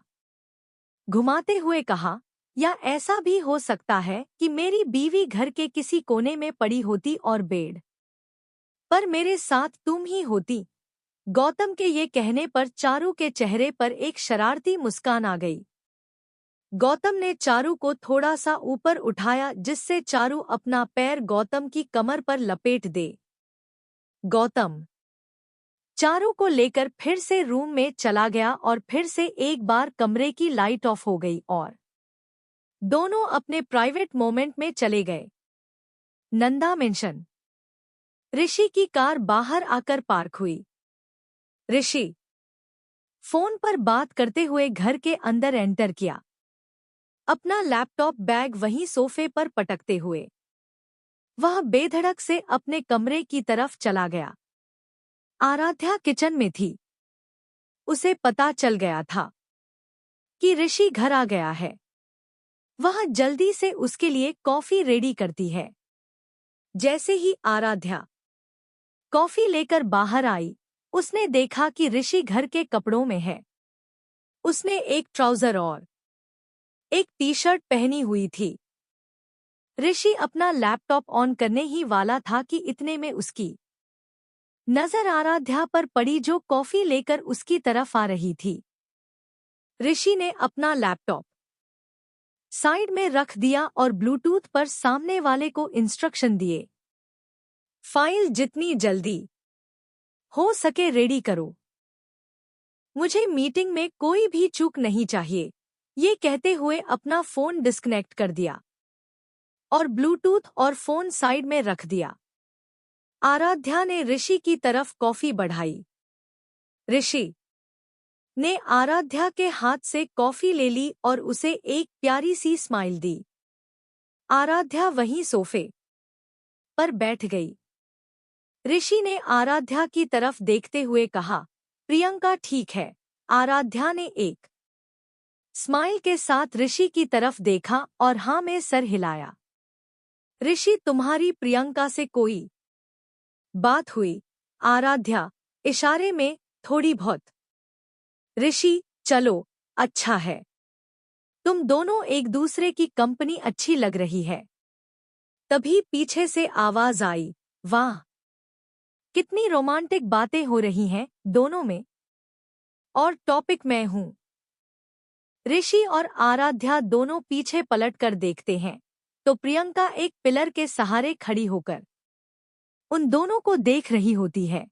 घुमाते हुए कहा, या ऐसा भी हो सकता है कि मेरी बीवी घर के किसी कोने में पड़ी होती और बेड पर मेरे साथ तुम ही होती। गौतम के ये कहने पर चारू के चेहरे पर एक शरारती मुस्कान आ गई। गौतम ने चारू को थोड़ा सा ऊपर उठाया जिससे चारू अपना पैर गौतम की कमर पर लपेट दे। गौतम चारू को लेकर फिर से रूम में चला गया और फिर से एक बार कमरे की लाइट ऑफ हो गई और दोनों अपने प्राइवेट मोमेंट में चले गए। नंदा मेंशन। ऋषि की कार बाहर आकर पार्क हुई। ऋषि फोन पर बात करते हुए घर के अंदर एंटर किया, अपना लैपटॉप बैग वहीं सोफे पर पटकते हुए वह बेधड़क से अपने कमरे की तरफ चला गया। आराध्या किचन में थी। उसे पता चल गया था कि ऋषि घर आ गया है। वह जल्दी से उसके लिए कॉफी रेडी करती है। जैसे ही आराध्या कॉफी लेकर बाहर आई, उसने देखा कि ऋषि घर के कपड़ों में है। उसने एक ट्राउजर और एक टी-शर्ट पहनी हुई थी। ऋषि अपना लैपटॉप ऑन करने ही वाला था कि इतने में उसकी नजर आराध्या पर पड़ी जो कॉफी लेकर उसकी तरफ आ रही थी। ऋषि ने अपना लैपटॉप साइड में रख दिया और ब्लूटूथ पर सामने वाले को इंस्ट्रक्शन दिए, फाइल जितनी जल्दी हो सके रेडी करो। मुझे मीटिंग में कोई भी चूक नहीं चाहिए। ये कहते हुए अपना फोन डिस्कनेक्ट कर दिया और ब्लूटूथ और फोन साइड में रख दिया। आराध्या ने ऋषि की तरफ कॉफी बढ़ाई। ऋषि ने आराध्या के हाथ से कॉफी ले ली और उसे एक प्यारी सी स्माइल दी। आराध्या वहीं सोफे पर बैठ गई। ऋषि ने आराध्या की तरफ देखते हुए कहा, प्रियंका ठीक है। आराध्या ने एक स्माइल के साथ ऋषि की तरफ देखा और हाँ में सर हिलाया। ऋषि तुम्हारी प्रियंका से कोई बात हुई? आराध्या इशारे में, थोड़ी बहुत। ऋषि चलो अच्छा है, तुम दोनों एक दूसरे की कंपनी अच्छी लग रही है। तभी पीछे से आवाज आई, वाह कितनी रोमांटिक बातें हो रही हैं दोनों में। और टॉपिक मैं हूं। ऋषि और आराध्या दोनों पीछे पलट कर देखते हैं तो प्रियंका एक पिलर के सहारे खड़ी होकर उन दोनों को देख रही होती है।